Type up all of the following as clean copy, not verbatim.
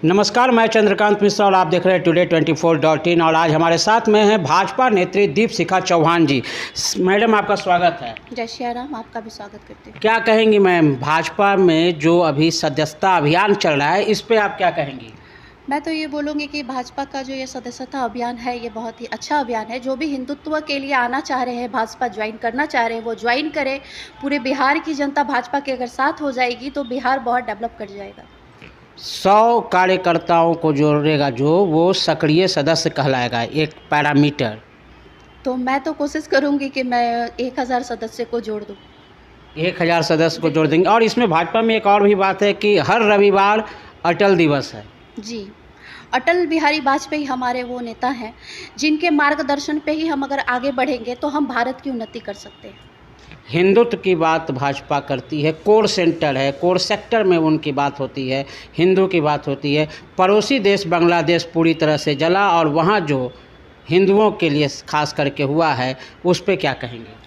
नमस्कार, मैं चंद्रकांत मिश्रा और आप देख रहे हैं टुडे 24.in। और आज हमारे साथ में हैं भाजपा नेत्री दीपशिखा चौहान जी। मैडम, आपका स्वागत है। जय श्री राम, आपका भी स्वागत करते हैं। क्या कहेंगी मैम, भाजपा में जो अभी सदस्यता अभियान चल रहा है, इस पे आप क्या कहेंगी? मैं तो ये बोलूँगी कि भाजपा का जो ये सदस्यता अभियान है, ये बहुत ही अच्छा अभियान है। जो भी हिंदुत्व के लिए आना चाह रहे हैं, भाजपा ज्वाइन करना चाह रहे हैं, वो ज्वाइन करें। पूरे बिहार की जनता भाजपा के अगर साथ हो जाएगी तो बिहार बहुत डेवलप कर जाएगा। 100 कार्यकर्ताओं को जोड़ेगा जो, वो सक्रिय सदस्य कहलाएगा, एक पैरामीटर। तो मैं तो कोशिश करूँगी कि मैं 1000 सदस्य को जोड़ दूँ। 1000 सदस्य को जोड़ देंगे। और इसमें भाजपा में एक और भी बात है कि हर रविवार अटल दिवस है। जी, अटल बिहारी वाजपेयी हमारे वो नेता हैं जिनके मार्गदर्शन पे ही हम अगर आगे बढ़ेंगे तो हम भारत की उन्नति कर सकते हैं। हिंदुत्व की बात भाजपा करती है, कोर सेंटर है, कोर सेक्टर में उनकी बात होती है, हिंदू की बात होती है। पड़ोसी देश बांग्लादेश पूरी तरह से जला और वहाँ जो हिंदुओं के लिए खास करके हुआ है, उस पे क्या कहेंगे?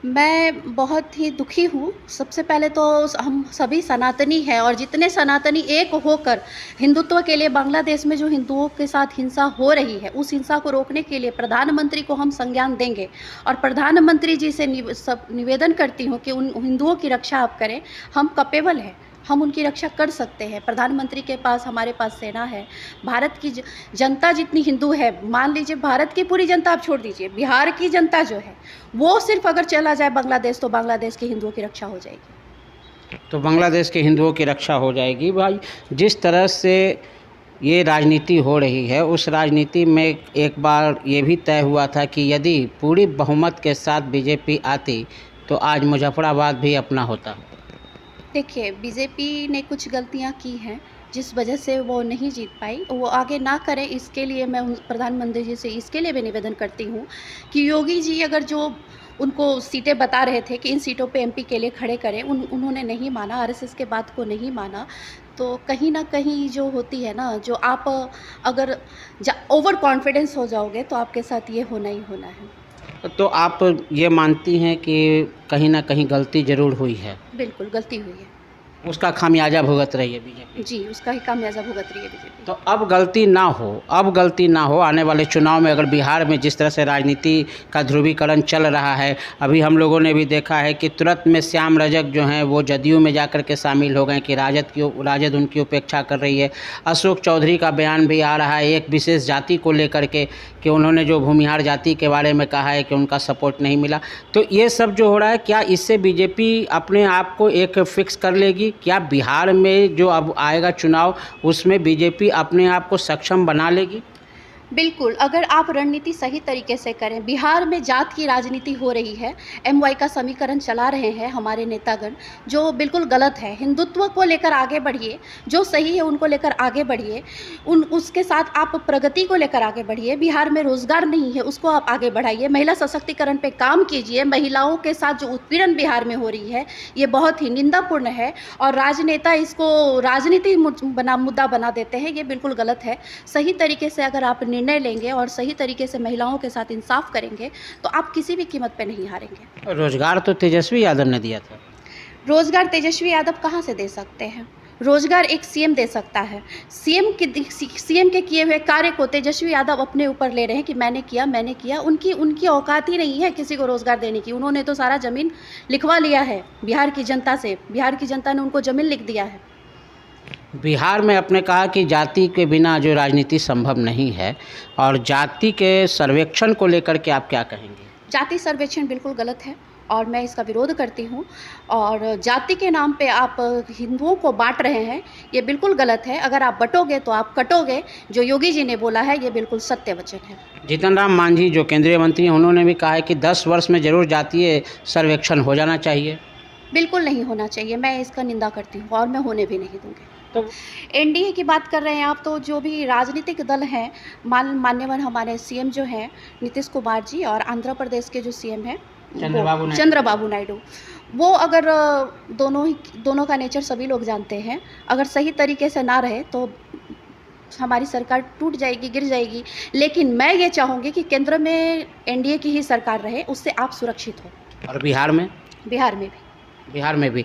मैं बहुत ही दुखी हूँ। सबसे पहले तो हम सभी सनातनी हैं और जितने सनातनी एक होकर हिंदुत्व के लिए बांग्लादेश में जो हिंदुओं के साथ हिंसा हो रही है, उस हिंसा को रोकने के लिए प्रधानमंत्री को हम संज्ञान देंगे। और प्रधानमंत्री जी से निवेदन करती हूँ कि उन हिंदुओं की रक्षा आप करें। हम कैपेबल हैं, हम उनकी रक्षा कर सकते हैं। प्रधानमंत्री के पास, हमारे पास सेना है। भारत की जनता जितनी हिंदू है, मान लीजिए भारत की पूरी जनता आप छोड़ दीजिए, बिहार की जनता जो है वो सिर्फ अगर चला जाए बांग्लादेश तो बांग्लादेश के हिंदुओं की रक्षा हो जाएगी। तो बांग्लादेश के हिंदुओं की रक्षा हो जाएगी। भाई, जिस तरह से ये राजनीति हो रही है, उस राजनीति में एक बार ये भी तय हुआ था कि यदि पूरी बहुमत के साथ बीजेपी आती तो आज मुजफ्फराबाद भी अपना होता। देखिए, बीजेपी ने कुछ गलतियां की हैं जिस वजह से वो नहीं जीत पाई। वो आगे ना करें, इसके लिए मैं प्रधानमंत्री जी से इसके लिए भी निवेदन करती हूँ कि योगी जी अगर जो उनको सीटें बता रहे थे कि इन सीटों पे एमपी के लिए खड़े करें, उन्होंने नहीं माना, आरएसएस के बात को नहीं माना। तो कहीं ना कहीं जो होती है ना, जो आप अगर ओवर कॉन्फिडेंस हो जाओगे तो आपके साथ ये होना ही होना है। तो आप ये मानती हैं कि कहीं ना कहीं गलती ज़रूर हुई है? बिल्कुल गलती हुई है। उसका खामियाजा भुगत रही है बीजेपी। जी, उसका ही खामियाजा भुगत रही है बीजेपी। तो अब गलती ना हो आने वाले चुनाव में। अगर बिहार में जिस तरह से राजनीति का ध्रुवीकरण चल रहा है, अभी हम लोगों ने भी देखा है कि तुरंत में श्याम रजक जो हैं वो जदयू में जाकर के शामिल हो गए कि राजद उनकी उपेक्षा कर रही है। अशोक चौधरी का बयान भी आ रहा है एक विशेष जाति को लेकर के कि उन्होंने जो भूमिहार जाति के बारे में कहा है कि उनका सपोर्ट नहीं मिला। तो ये सब जो हो रहा है, क्या इससे बीजेपी अपने आप को एक फिक्स कर लेगी? क्या बिहार में जो अब आएगा चुनाव, उसमें बीजेपी अपने आप को सक्षम बना लेगी? बिल्कुल, अगर आप रणनीति सही तरीके से करें। बिहार में जात की राजनीति हो रही है, एमवाई का समीकरण चला रहे हैं हमारे नेतागण, जो बिल्कुल गलत है। हिंदुत्व को लेकर आगे बढ़िए, जो सही है उनको लेकर आगे बढ़िए, उसके साथ आप प्रगति को लेकर आगे बढ़िए। बिहार में रोजगार नहीं है, उसको आप आगे बढ़ाइए। महिला सशक्तिकरण पे काम कीजिए। महिलाओं के साथ जो उत्पीड़न बिहार में हो रही है, ये बहुत ही निंदापूर्ण है और राजनेता इसको राजनीति मुद्दा बना देते हैं। ये बिल्कुल गलत है। सही तरीके से अगर आप निर्णय लेंगे और सही तरीके से महिलाओं के साथ इंसाफ करेंगे तो आप किसी भी कीमत पे नहीं हारेंगे। रोजगार तो तेजस्वी यादव ने दिया था। रोजगार तेजस्वी यादव कहाँ से दे सकते हैं? रोजगार एक सीएम दे सकता है। सीएम के किए हुए कार्य को तेजस्वी यादव अपने ऊपर ले रहे हैं कि मैंने किया। उनकी औकात ही नहीं है किसी को रोजगार देने की। उन्होंने तो सारा ज़मीन लिखवा लिया है बिहार की जनता से। बिहार की जनता ने उनको ज़मीन लिख दिया है। बिहार में आपने कहा कि जाति के बिना जो राजनीति संभव नहीं है, और जाति के सर्वेक्षण को लेकर के आप क्या कहेंगे? जाति सर्वेक्षण बिल्कुल गलत है और मैं इसका विरोध करती हूँ। और जाति के नाम पे आप हिंदुओं को बांट रहे हैं, ये बिल्कुल गलत है। अगर आप बटोगे तो आप कटोगे। जो योगी जी ने बोला है ये बिल्कुल सत्य वचन है। जीतन राम मांझी जो केंद्रीय मंत्री हैं, उन्होंने भी कहा है कि 10 वर्ष में जरूर जातीय सर्वेक्षण हो जाना चाहिए। बिल्कुल नहीं होना चाहिए। मैं इसका निंदा करती हूँ और मैं होने भी नहीं दूँगी। तो एनडीए की बात कर रहे हैं आप, तो जो भी राजनीतिक दल हैं, मान्यवर हमारे सीएम जो हैं नीतीश कुमार जी, और आंध्र प्रदेश के जो सीएम हैं चंद्रबाबू नायडू, वो अगर दोनों का नेचर सभी लोग जानते हैं, अगर सही तरीके से ना रहे तो हमारी सरकार टूट जाएगी, गिर जाएगी। लेकिन मैं ये चाहूँगी कि केंद्र में एनडीए की ही सरकार रहे, उससे आप सुरक्षित हो। और बिहार में भी बिहार में भी।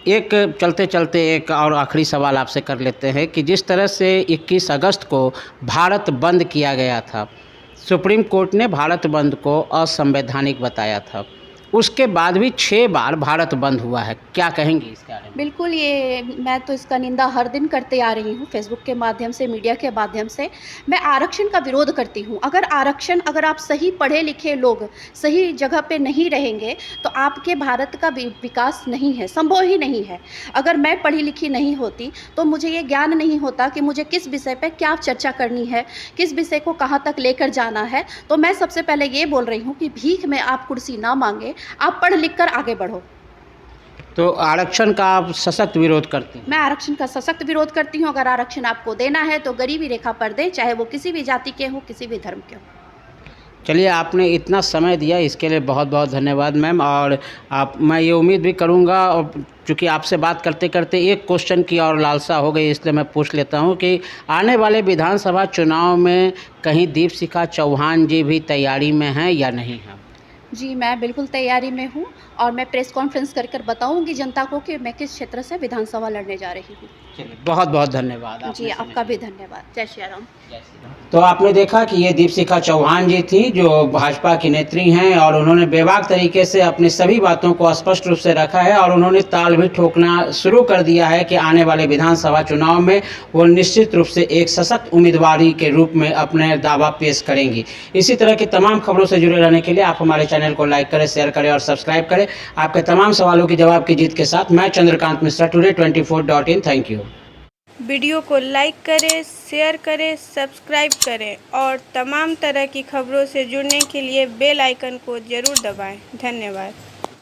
एक चलते चलते एक और आखिरी सवाल आपसे कर लेते हैं कि जिस तरह से 21 अगस्त को भारत बंद किया गया था, सुप्रीम कोर्ट ने भारत बंद को असंवैधानिक बताया था, उसके बाद भी 6 बार भारत बंद हुआ है, क्या कहेंगी इसके बारे में? बिल्कुल, ये मैं तो इसका निंदा हर दिन करते आ रही हूँ, फेसबुक के माध्यम से, मीडिया के माध्यम से। मैं आरक्षण का विरोध करती हूँ। अगर आप सही पढ़े लिखे लोग सही जगह पे नहीं रहेंगे, तो आपके भारत का विकास नहीं है, संभव ही नहीं है। अगर मैं पढ़ी लिखी नहीं होती, तो मुझे ये ज्ञान नहीं होता कि मुझे किस विषय पे क्या चर्चा करनी है, किस विषय को कहाँ तक लेकर जाना है। तो मैं सबसे पहले ये बोल रही हूँ कि भीख में आप कुर्सी ना मांगे, आप पढ़ लिख कर आगे बढ़ो। तो आरक्षण का आप सशक्त विरोध करती हैं? मैं आरक्षण का सशक्त विरोध करती हूँ। अगर आरक्षण आपको देना है तो गरीबी रेखा पर दें, चाहे वो किसी भी जाति के हों, किसी भी धर्म के हों। चलिए, आपने इतना समय दिया इसके लिए बहुत बहुत धन्यवाद मैम। और मैं ये उम्मीद भी करूँगा, और चूँकि आपसे बात करते करते एक क्वेश्चन की और लालसा हो गई, इसलिए मैं पूछ लेता हूँ कि आने वाले विधानसभा चुनाव में कहीं दीपशिखा चौहान जी भी तैयारी में हैं या नहीं हैं? जी, मैं बिल्कुल तैयारी में हूँ और मैं प्रेस कॉन्फ्रेंस कर बताऊँगी जनता को कि मैं किस क्षेत्र से विधानसभा लड़ने जा रही हूँ। चलिए, बहुत बहुत धन्यवाद। जी, आपका भी धन्यवाद। जय श्री राम। तो आपने देखा कि ये दीपशिखा चौहान जी थी, जो भाजपा की नेत्री हैं, और उन्होंने बेबाक तरीके से अपनी सभी बातों को स्पष्ट रूप से रखा है, और उन्होंने ताल भी ठोकना शुरू कर दिया है कि आने वाले विधानसभा चुनाव में वो निश्चित रूप से एक सशक्त उम्मीदवारी के रूप में अपने दावा पेश करेंगी। इसी तरह की तमाम खबरों से जुड़े रहने के लिए आप हमारे चैनल को लाइक करें, शेयर करें और सब्सक्राइब करें। आपके तमाम सवालों की जवाब की जीत के साथ मैं Chandrakant Mishra, today24.in। Thank you. Video को लाइक करें, शेयर करें, सब्सक्राइब करें और तमाम तरह की खबरों से जुड़ने के लिए बेल आइकन को ज़रूर दबाएं। धन्यवाद।